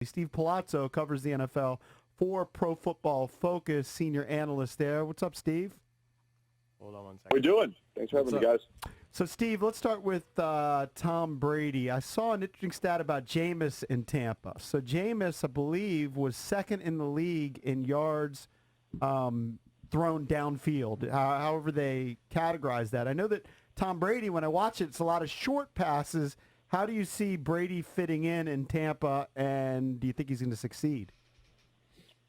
Steve Palazzolo covers the NFL for Pro Football Focus, senior analyst there. What's up, Steve? Hold on one second. How we doing? Thanks for having me, guys. So, Steve, let's start with Tom Brady. I saw an interesting stat about Jameis in Tampa. So, Jameis, I believe, was second in the league in yards thrown downfield, however they categorize that. I know that Tom Brady, when I watch it, it's a lot of short passes. How do you see Brady fitting in Tampa, and do you think he's going to succeed?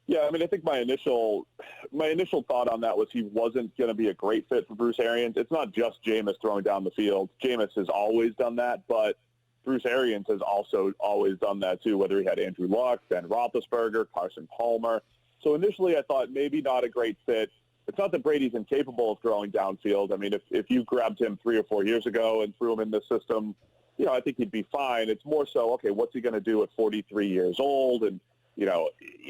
Yeah, I mean, I think my initial thought on that was he wasn't going to be a great fit for Bruce Arians. It's not just Jameis throwing down the field. Jameis has always done that, but Bruce Arians has also always done that too, whether he had Andrew Luck, Ben Roethlisberger, Carson Palmer. So initially I thought maybe not a great fit. It's not that Brady's incapable of throwing downfield. I mean, if you grabbed him 3 or 4 years ago and threw him in the system, I think he'd be fine. It's more so, okay, what's he going to do at 43 years old? And,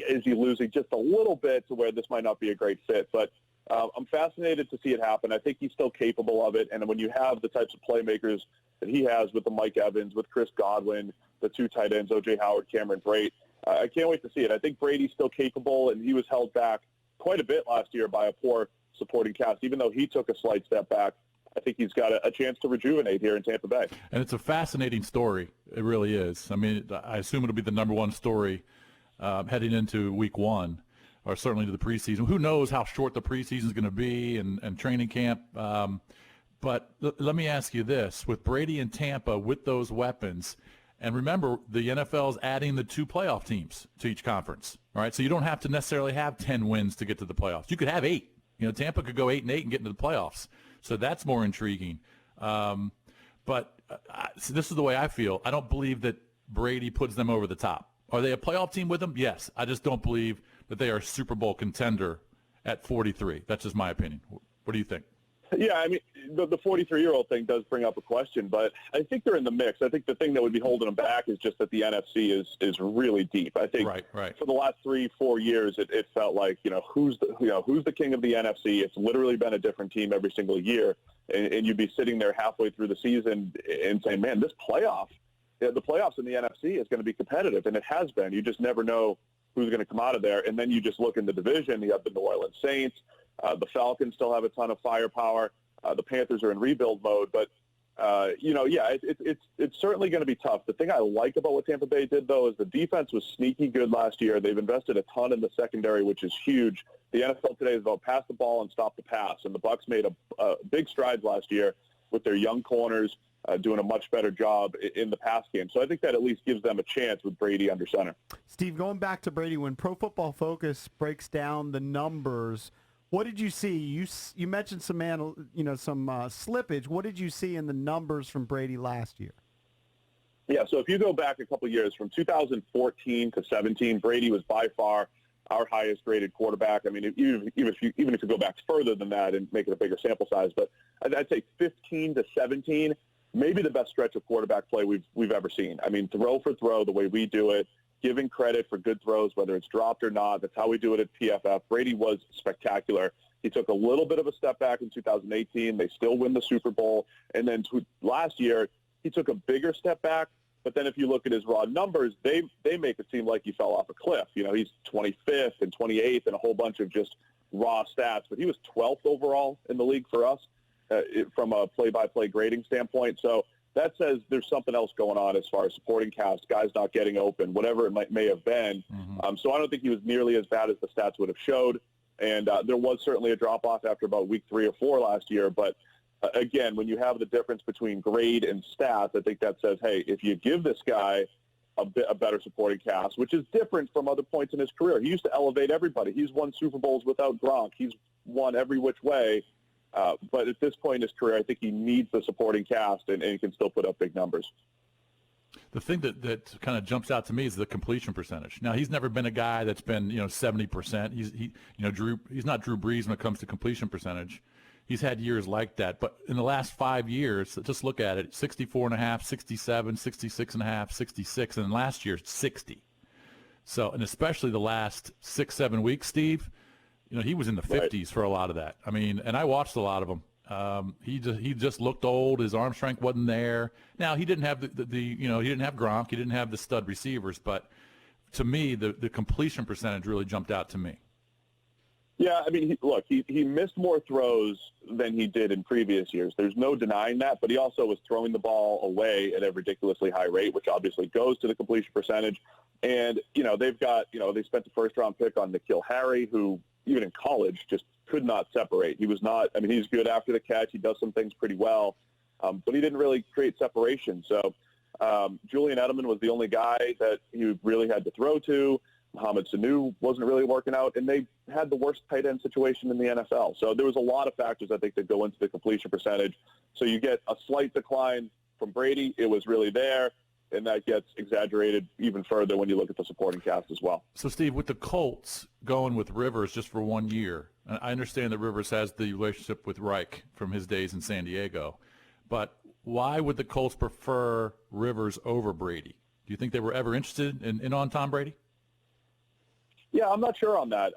is he losing just a little bit to where this might not be a great fit? But I'm fascinated to see it happen. I think he's still capable of it. And when you have the types of playmakers that he has with the Mike Evans, with Chris Godwin, the 2 tight ends, O.J. Howard, Cameron Brate, I can't wait to see it. I think Brady's still capable, and he was held back quite a bit last year by a poor supporting cast. Even though he took a slight step back, I think he's got a chance to rejuvenate here in Tampa Bay. And it's a fascinating story. It really is. I mean, I assume it'll be the number one story heading into week 1, or certainly to the preseason. Who knows how short the preseason is going to be and training camp. But let me ask you this. With Brady in Tampa, with those weapons, and remember, the NFL is adding the 2 playoff teams to each conference. All right, so you don't have to necessarily have 10 wins to get to the playoffs. You could have 8. Tampa could go 8-8 and get into the playoffs. So that's more intriguing. But so this is the way I feel. I don't believe that Brady puts them over the top. Are they a playoff team with them? Yes. I just don't believe that they are a Super Bowl contender at 43. That's just my opinion. What do you think? Yeah, I mean, the 43-year-old thing does bring up a question, but I think they're in the mix. I think the thing that would be holding them back is just that the NFC is really deep. I think right. For the last 3-4 years, it felt like who's the king of the NFC. It's literally been a different team every single year, and you'd be sitting there halfway through the season and saying, man, the playoffs in the NFC is going to be competitive, and it has been. You just never know who's going to come out of there, and then you just look in the division. You have the New Orleans Saints. The Falcons still have a ton of firepower. The Panthers are in rebuild mode, but it's certainly going to be tough. The thing I like about what Tampa Bay did, though, is the defense was sneaky good last year. They've invested a ton in the secondary, which is huge. The NFL today is about pass the ball and stop the pass, and the Bucs made a big strides last year with their young corners doing a much better job in the pass game. So I think that at least gives them a chance with Brady under center. Steve, going back to Brady, when Pro Football Focus breaks down the numbers, what did you see? You mentioned some slippage. What did you see in the numbers from Brady last year? Yeah, so if you go back a couple years, from 2014 to 17, Brady was by far our highest-graded quarterback. I mean, even if you go back further than that and make it a bigger sample size, but I'd say 15 to 17, maybe the best stretch of quarterback play we've ever seen. I mean, throw for throw, the way we do it, giving credit for good throws, whether it's dropped or not. That's how we do it at PFF. Brady was spectacular. He took a little bit of a step back in 2018. They still win the Super Bowl. And then last year, he took a bigger step back. But then if you look at his raw numbers, they make it seem like he fell off a cliff. He's 25th and 28th and a whole bunch of just raw stats. But he was 12th overall in the league for us from a play-by-play grading standpoint. So that says there's something else going on as far as supporting cast, guys not getting open, whatever it may have been. Mm-hmm. So I don't think he was nearly as bad as the stats would have showed. And there was certainly a drop-off after about week 3 or 4 last year. But, again, when you have the difference between grade and stats, I think that says, hey, if you give this guy a better supporting cast, which is different from other points in his career. He used to elevate everybody. He's won Super Bowls without Gronk. He's won every which way. But at this point in his career, I think he needs the supporting cast, and he can still put up big numbers. The thing that kind of jumps out to me is the completion percentage. Now, he's never been a guy that's been 70%. He's not Drew Brees when it comes to completion percentage. He's had years like that. But in the last 5 years, just look at it: 64.5, 67, 66.5, 66, and last year 60. So, and especially the last 6-7 weeks, Steve. He was in the 50s for a lot of that. I mean, and I watched a lot of them. He just looked old. His arm strength wasn't there. Now, he didn't have he didn't have Gronk. He didn't have the stud receivers. But to me, the completion percentage really jumped out to me. Yeah, I mean, he missed more throws than he did in previous years. There's no denying that, but he also was throwing the ball away at a ridiculously high rate, which obviously goes to the completion percentage. And, they've got, they spent the first-round pick on N'Keal Harry, who even in college just could not separate. He was not, I mean, he's good after the catch. He does some things pretty well, but he didn't really create separation. So Julian Edelman was the only guy that he really had to throw to. Mohamed Sanu wasn't really working out, and they had the worst tight end situation in the NFL. So there was a lot of factors, I think, that go into the completion percentage. So you get a slight decline from Brady. It was really there, and that gets exaggerated even further when you look at the supporting cast as well. So, Steve, with the Colts going with Rivers just for 1 year, and I understand that Rivers has the relationship with Reich from his days in San Diego, but why would the Colts prefer Rivers over Brady? Do you think they were ever interested in on Tom Brady? Yeah, I'm not sure on that.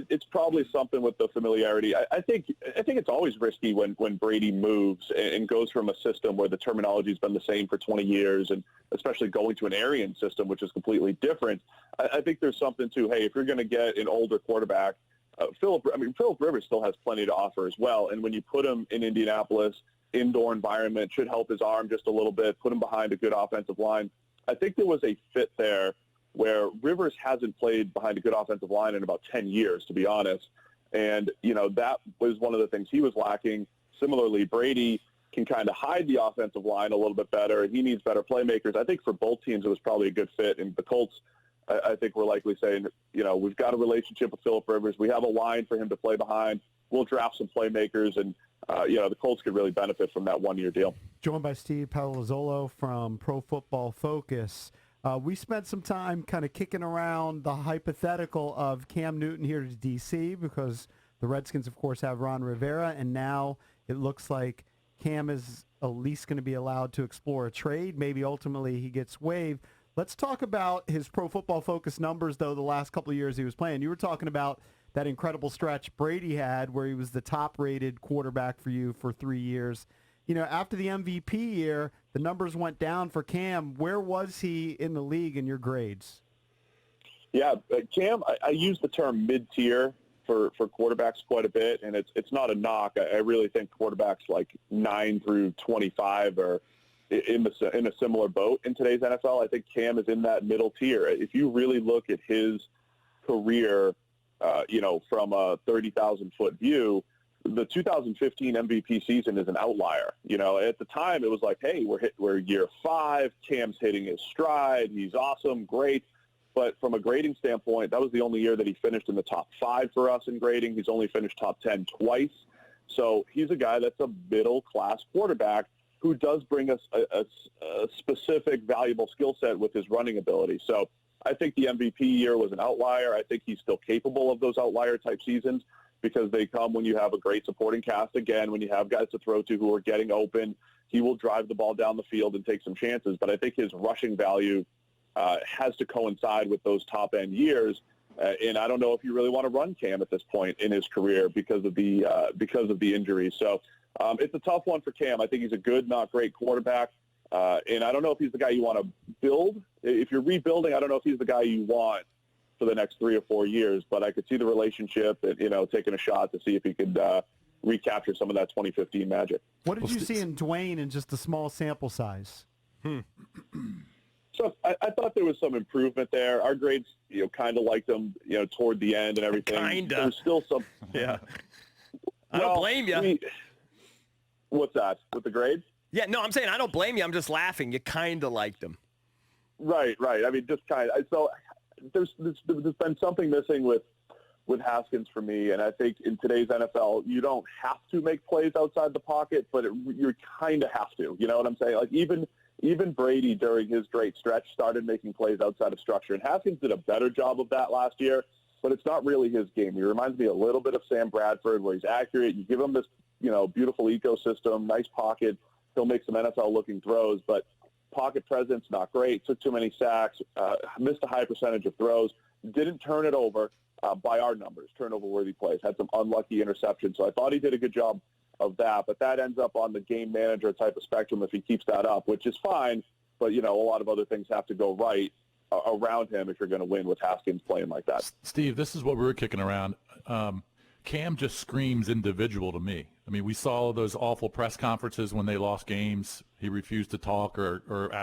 It's probably something with the familiarity. I think it's always risky when Brady moves and goes from a system where the terminology has been the same for 20 years, and especially going to an Arian system, which is completely different. I think there's something to, hey, if you're going to get an older quarterback, Philip Rivers still has plenty to offer as well. And when you put him in Indianapolis, indoor environment, should help his arm just a little bit, put him behind a good offensive line. I think there was a fit there where Rivers hasn't played behind a good offensive line in about 10 years, to be honest. And, that was one of the things he was lacking. Similarly, Brady can kind of hide the offensive line a little bit better. He needs better playmakers. I think for both teams it was probably a good fit. And the Colts, I think we're likely saying, we've got a relationship with Philip Rivers. We have a line for him to play behind. We'll draft some playmakers. And, the Colts could really benefit from that 1 year deal. Joined by Steve Palazzolo from Pro Football Focus. We spent some time kind of kicking around the hypothetical of Cam Newton here to D.C. because the Redskins, of course, have Ron Rivera, and now it looks like Cam is at least going to be allowed to explore a trade. Maybe ultimately he gets waived. Let's talk about his Pro Football Focus numbers, though, the last couple of years he was playing. You were talking about that incredible stretch Brady had where he was the top-rated quarterback for you for 3 years. After the MVP year, the numbers went down for Cam. Where was he in the league in your grades? Yeah, Cam, I use the term mid-tier for quarterbacks quite a bit, and it's not a knock. I really think quarterbacks like 9 through 25 are in a similar boat in today's NFL. I think Cam is in that middle tier. If you really look at his career, from a 30,000-foot view, the 2015 MVP season is an outlier. At the time it was like, hey, we're year 5. Cam's hitting his stride. He's awesome, great. But from a grading standpoint, that was the only year that he finished in the top 5 for us in grading. He's only finished top 10 twice. So he's a guy that's a middle-class quarterback who does bring us a specific valuable skill set with his running ability. So I think the MVP year was an outlier. I think he's still capable of those outlier-type seasons, because they come when you have a great supporting cast. Again, when you have guys to throw to who are getting open, he will drive the ball down the field and take some chances. But I think his rushing value has to coincide with those top-end years. And I don't know if you really want to run Cam at this point in his career because of the injuries. So it's a tough one for Cam. I think he's a good, not great quarterback. And I don't know if he's the guy you want to build. If you're rebuilding, I don't know if he's the guy you want for the next 3 or 4 years, but I could see the relationship and, taking a shot to see if he could recapture some of that 2015 magic. What did you see in Dwayne in just a small sample size? So I thought there was some improvement there. Our grades, kind of liked him, toward the end and everything. Kinda. There's still some. Yeah. I don't blame you. What's that? With the grades? Yeah, no, I'm saying I don't blame you. I'm just laughing. You kind of liked him. Right. I mean, just kind of. So there's been something missing with Haskins for me, and I think in today's NFL, you don't have to make plays outside the pocket, but you kind of have to. You know what I'm saying? Like even Brady during his great stretch started making plays outside of structure, and Haskins did a better job of that last year, but it's not really his game. He reminds me a little bit of Sam Bradford, where he's accurate. You give him this, beautiful ecosystem, nice pocket. He'll make some NFL-looking throws, but pocket presence, not great. Took too many sacks, missed a high percentage of throws, didn't turn it over by our numbers, turnover-worthy plays. Had some unlucky interceptions. So I thought he did a good job of that, but that ends up on the game manager type of spectrum if he keeps that up, which is fine, but, a lot of other things have to go right. around him if you're going to win with Haskins playing like that. Steve, this is what we were kicking around. Cam just screams individual to me. I mean, we saw those awful press conferences when they lost games. He refused to talk or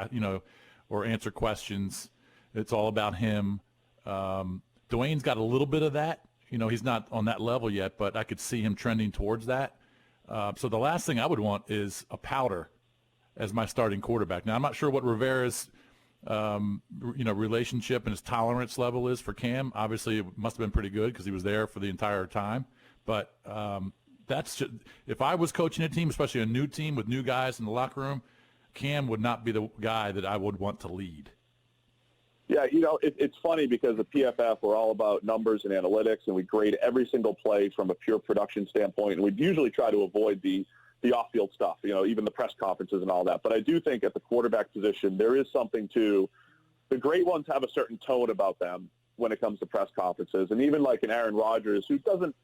answer questions. It's all about him. Dwayne's got a little bit of that. He's not on that level yet, but I could see him trending towards that. So the last thing I would want is a Powder as my starting quarterback. Now, I'm not sure what Rivera's relationship and his tolerance level is for Cam. Obviously, it must have been pretty good because he was there for the entire time. But that's just, if I was coaching a team, especially a new team with new guys in the locker room, Cam would not be the guy that I would want to lead. Yeah, it's funny because the PFF, we're all about numbers and analytics, and we grade every single play from a pure production standpoint, and we usually try to avoid the off-field stuff, even the press conferences and all that. But I do think at the quarterback position, there is something to the great ones have a certain tone about them when it comes to press conferences. And even like an Aaron Rodgers, who doesn't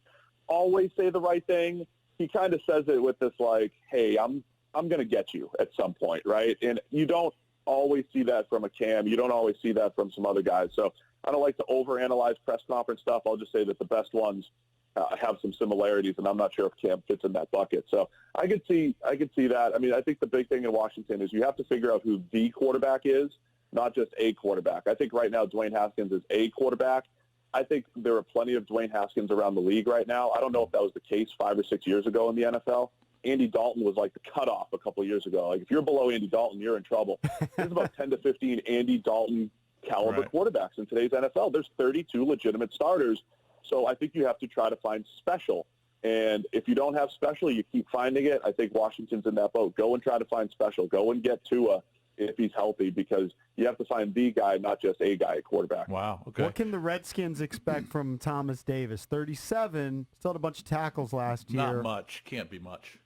always say the right thing, he kind of says it with this like, hey, I'm going to get you at some point, right? And you don't always see that from a Cam. You don't always see that from some other guys. So I don't like to overanalyze press conference stuff. I'll just say that the best ones have some similarities, and I'm not sure if Cam fits in that bucket. So I could see that. I mean, I think the big thing in Washington is you have to figure out who the quarterback is, not just a quarterback. I think right now Dwayne Haskins is a quarterback. I think there are plenty of Dwayne Haskins around the league right now. I don't know if that was the case 5 or 6 years ago in the NFL. Andy Dalton was like the cutoff a couple of years ago. Like if you're below Andy Dalton, you're in trouble. There's about 10 to 15 Andy Dalton caliber quarterbacks in today's NFL. There's 32 legitimate starters. So I think you have to try to find special. And if you don't have special, you keep finding it. I think Washington's in that boat. Go and try to find special. Go and get Tua if he's healthy, because you have to find the guy, not just a guy at quarterback. Wow. Okay. What can the Redskins expect from Thomas Davis? 37, still had a bunch of tackles last year. Not much. Can't be much.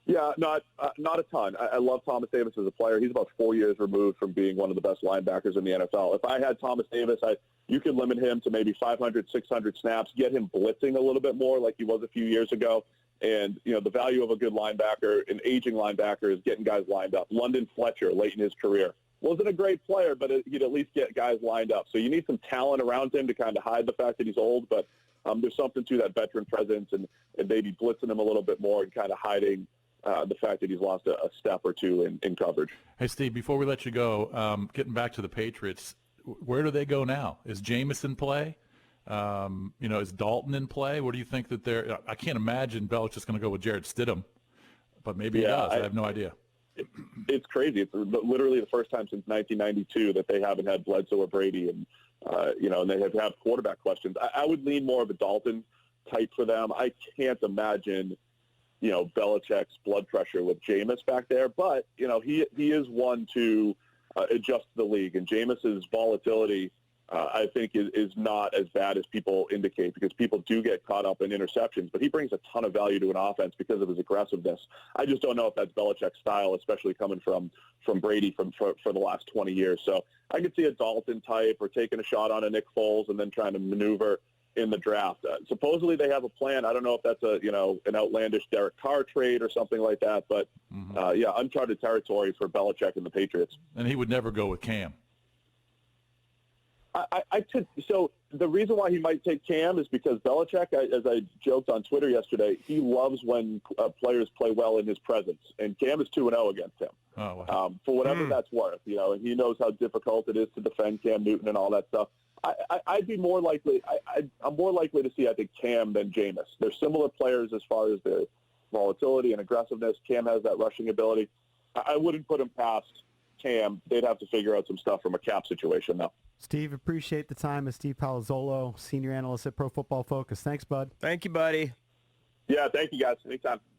Yeah, not a ton. I love Thomas Davis as a player. He's about 4 years removed from being one of the best linebackers in the NFL. If I had Thomas Davis, you could limit him to maybe 500, 600 snaps, get him blitzing a little bit more like he was a few years ago. And, the value of a good linebacker, an aging linebacker, is getting guys lined up. London Fletcher, late in his career, wasn't a great player, but he'd at least get guys lined up. So you need some talent around him to kind of hide the fact that he's old, but there's something to that veteran presence and maybe blitzing him a little bit more and kind of hiding the fact that he's lost a step or two in coverage. Hey, Steve, before we let you go, getting back to the Patriots, where do they go now? Is Jameis in play? Is Dalton in play? What do you think that they're – I can't imagine Belichick's going to go with Jarrett Stidham, but maybe he does. I have no idea. It's crazy. It's literally the first time since 1992 that they haven't had Bledsoe or Brady, and they have quarterback questions. I would lean more of a Dalton type for them. I can't imagine – Belichick's blood pressure with Jameis back there. But, he is one to adjust the league. And Jameis's volatility, I think, is not as bad as people indicate, because people do get caught up in interceptions. But he brings a ton of value to an offense because of his aggressiveness. I just don't know if that's Belichick's style, especially coming from Brady for the last 20 years. So I could see a Dalton type, or taking a shot on a Nick Foles and then trying to maneuver in the draft. Supposedly they have a plan. I don't know if that's an outlandish Derek Carr trade or something like that, but uncharted territory for Belichick and the Patriots. And he would never go with Cam. So the reason why he might take Cam is because Belichick, as I joked on Twitter yesterday, he loves when players play well in his presence, and Cam is 2-0 against him. Oh, wow. For whatever that's worth, and he knows how difficult it is to defend Cam Newton and all that stuff. I'd be more likely. I'm more likely to see, I think, Cam than Jameis. They're similar players as far as their volatility and aggressiveness. Cam has that rushing ability. I wouldn't put him past Cam. They'd have to figure out some stuff from a cap situation, though. Steve, appreciate the time. As Steve Palazzolo, senior analyst at Pro Football Focus. Thanks, bud. Thank you, buddy. Yeah, thank you, guys. Anytime.